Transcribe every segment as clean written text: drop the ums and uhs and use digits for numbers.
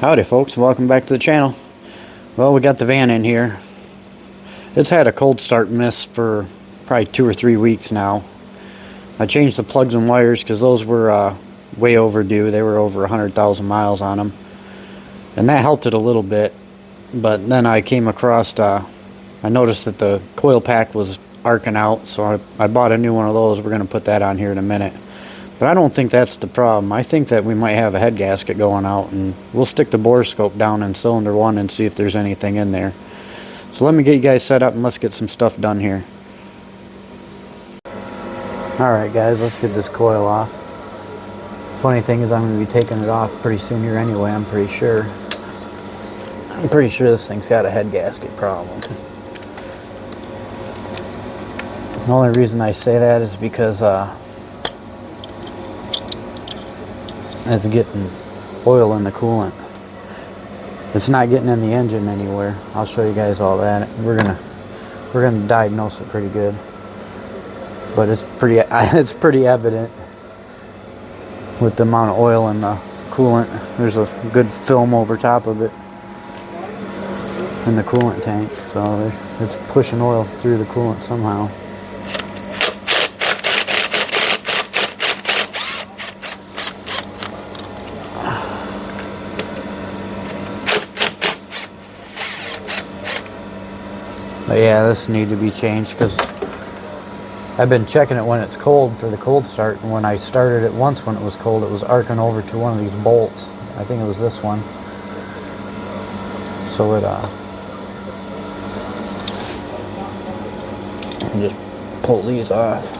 Howdy folks, welcome back to the channel. Well, we got the van in here. It's had a cold start miss for probably 2 or 3 weeks now. I changed the plugs and wires because those were way overdue. They were over 100,000 miles on them, and that helped it a little bit. But then I came across, I noticed that the coil pack was arcing out, so I bought a new one of those. We're going to put that on here in a minute. But I don't think that's the problem. I think that we might have a head gasket going out, and we'll stick the borescope down in cylinder 1 and see if there's anything in there. So let me get you guys set up and let's get some stuff done here. Alright guys, let's get this coil off. Funny thing is I'm going to be taking it off pretty soon here anyway, I'm pretty sure. I'm pretty sure this thing's got a head gasket problem. The only reason I say that is because it's getting oil in the coolant. It's not getting in the engine anywhere. I'll show you guys all that. We're gonna diagnose it pretty good, but it's pretty evident with the amount of oil in the coolant. There's a good film over top of it in the coolant tank, so it's pushing oil through the coolant somehow. But yeah, this needs to be changed because I've been checking it when it's cold for the cold start, and when I started it once when it was cold, it was arcing over to one of these bolts. I think it was this one. So it and just pull these off.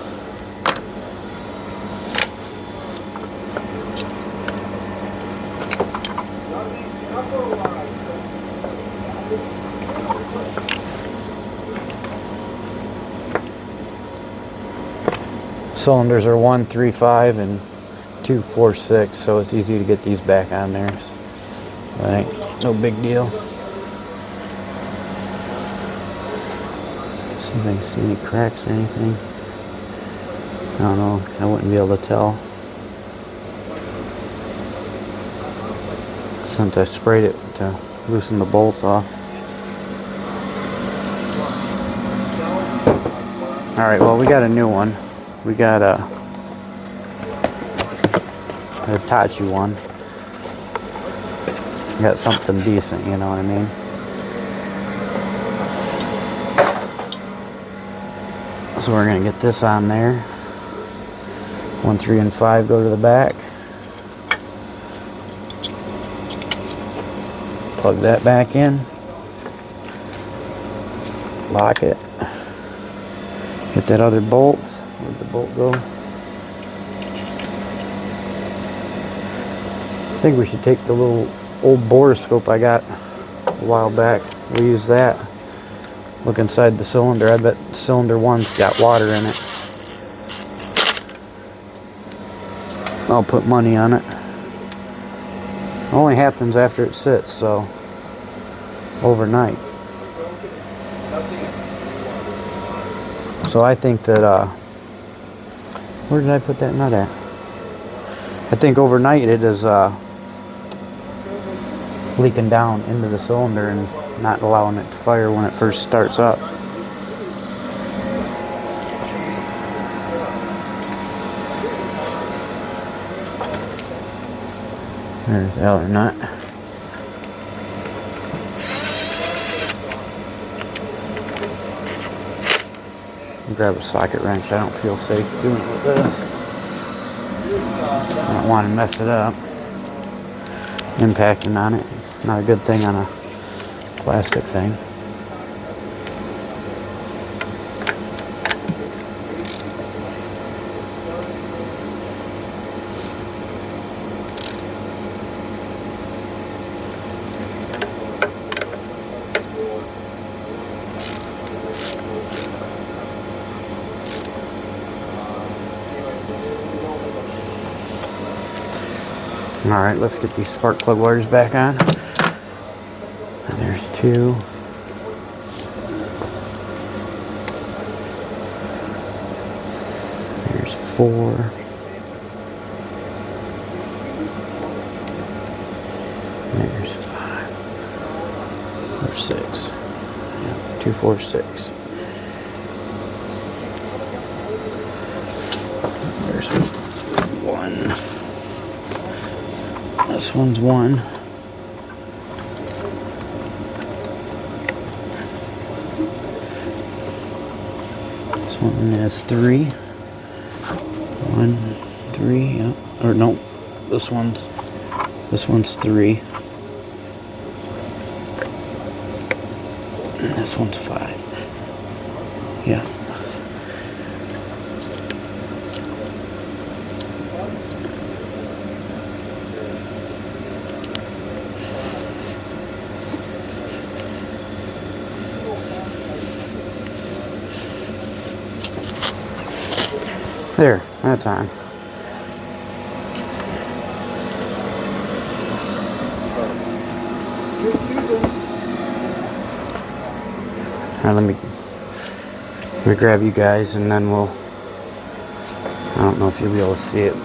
Cylinders are 1, 3, 5 and 2, 4, 6, so it's easy to get these back on there. That ain't no big deal. See if I can see any cracks or anything. I don't know, I wouldn't be able to tell since I sprayed it to loosen the bolts off. Alright, well, we got a new one. We got a Hitachi one. We got something decent, you know what I mean? So we're gonna get this on there. 1, 3, and 5 go to the back. Plug that back in. Lock it. Get that other bolt. Where'd the bolt go? I think we should take the little old borescope I got a while back. We'll use that. Look inside the cylinder. I bet cylinder 1's got water in it. I'll put money on it. It only happens after it sits, so overnight. So I think that where did I put that nut at? I think overnight it is leaking down into the cylinder and not allowing it to fire when it first starts up. There's the other nut. Grab a socket wrench. I don't feel safe doing it with this. I don't want to mess it up. Impacting on it. Not a good thing on a plastic thing. Alright, let's get these spark plug wires back on. There's 2. There's 4. There's 246. There's one. This one's one. This one has 3. 1, 3, yeah. Or no, this one's 3. And this one's 5. Yeah. There, that's on. Now let me grab you guys and then we'll, I don't know if you'll be able to see it.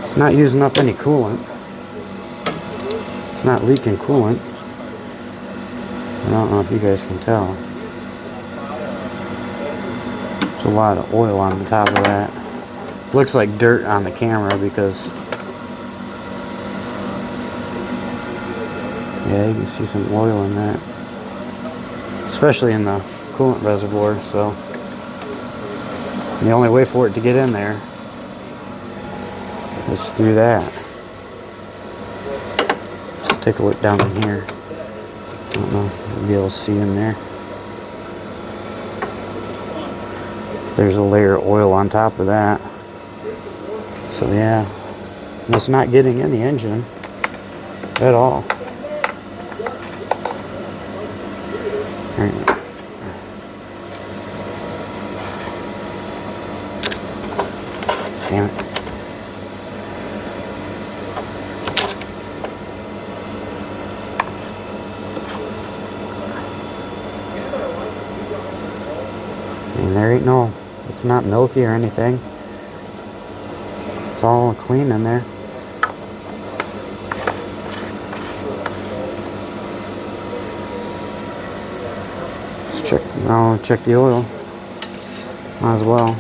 It's not using up any coolant. It's not leaking coolant. I don't know if you guys can tell. There's a lot of oil on the top of that. Looks like dirt on the camera because, yeah, you can see some oil in that. Especially in the coolant reservoir, so the only way for it to get in there is through that. Let's take a look down in here. I don't know if you'll be able to see in there. There's a layer of oil on top of that. So yeah, it's not getting in the engine at all. Right. Damn it. And there ain't no, it's not milky or anything. It's all clean in there. Let's check, I'll check the oil. Might as well.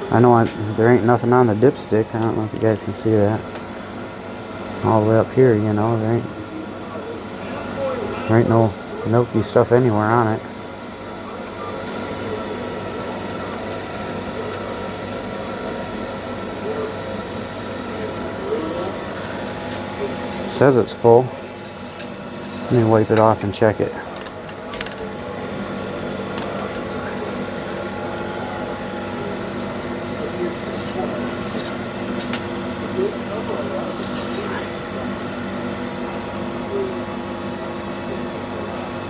I know there ain't nothing on the dipstick. I don't know if you guys can see that. All the way up here, you know, there ain't no milky stuff anywhere on it. It says it's full. Let me wipe it off and check it.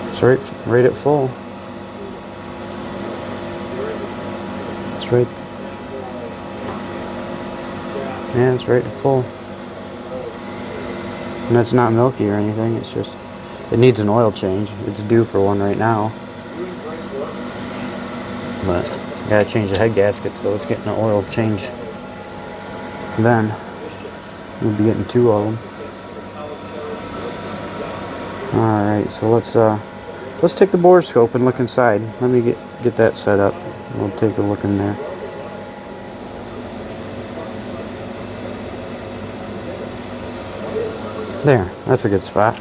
It's right at full. It's right. Yeah, it's right at full. And it's not milky or anything, it's just, it needs an oil change. It's due for one right now. But, gotta change the head gasket, so let's get an oil change. Then, we'll be getting 2 of them. Alright, so let's take the bore scope and look inside. Let me get that set up. We'll take a look in there. There, that's a good spot.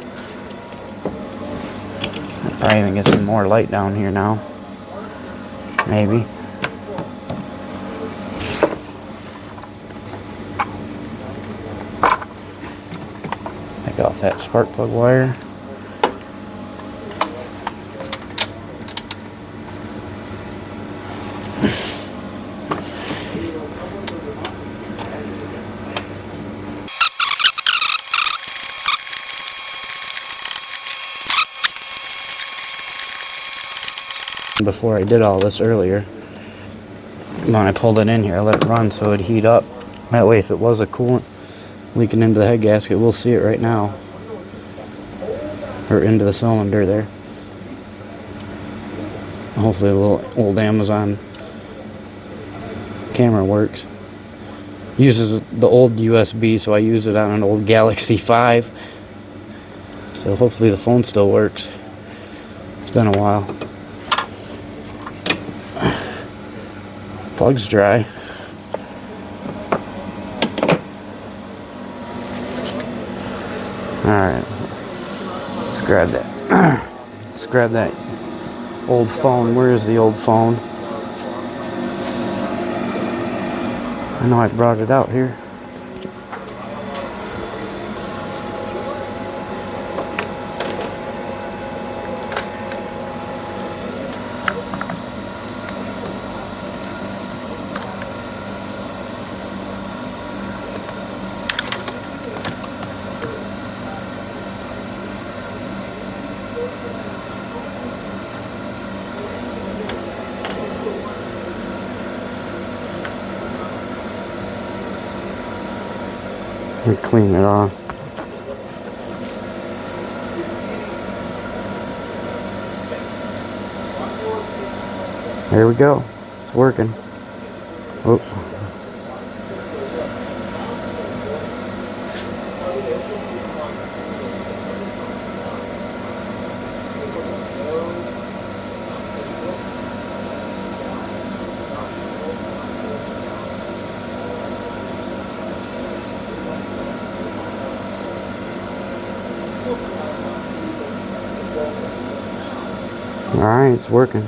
I'll probably even get some more light down here now. Maybe. Take off that spark plug wire. Before I did all this earlier, when I pulled it in here, I let it run so it'd heat up. That way, if it was a coolant leaking into the head gasket, we'll see it right now. Or into the cylinder there. Hopefully the little old Amazon camera works. Uses the old USB, so I use it on an old Galaxy 5. So hopefully the phone still works. It's been a while. Plug's dry. Alright. Let's grab that. Let's grab that old phone. Where is the old phone? I know I brought it out here. Let me clean it off. There we go. It's working. Oh. Alright, it's working.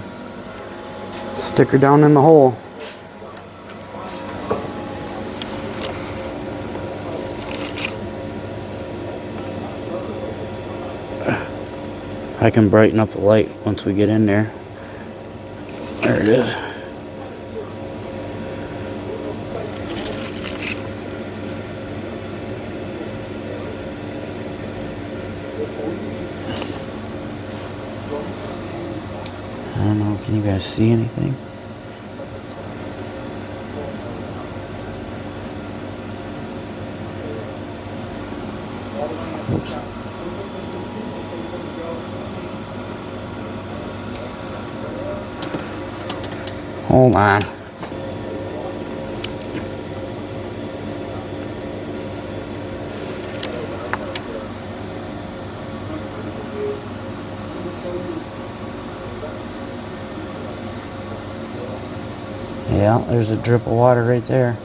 Stick her down in the hole. I can brighten up the light once we get in there. There it is. I don't know, can you guys see anything? Oops. Hold on. Yeah, there's a drip of water right there.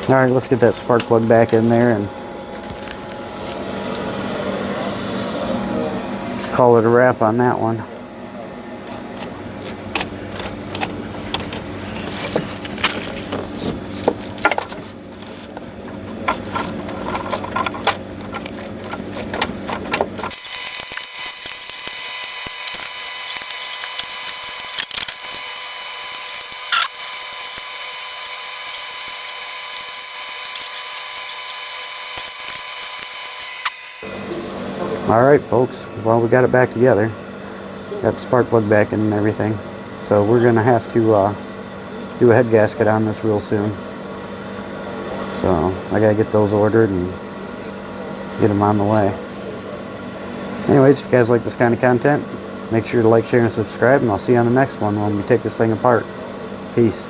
Alright, let's get that spark plug back in there and call it a wrap on that one. Alright folks, well we got it back together. Got the spark plug back in and everything. So we're going to have to do a head gasket on this real soon. So I got to get those ordered and get them on the way. Anyways, if you guys like this kind of content, make sure to like, share, and subscribe. And I'll see you on the next one when we take this thing apart. Peace.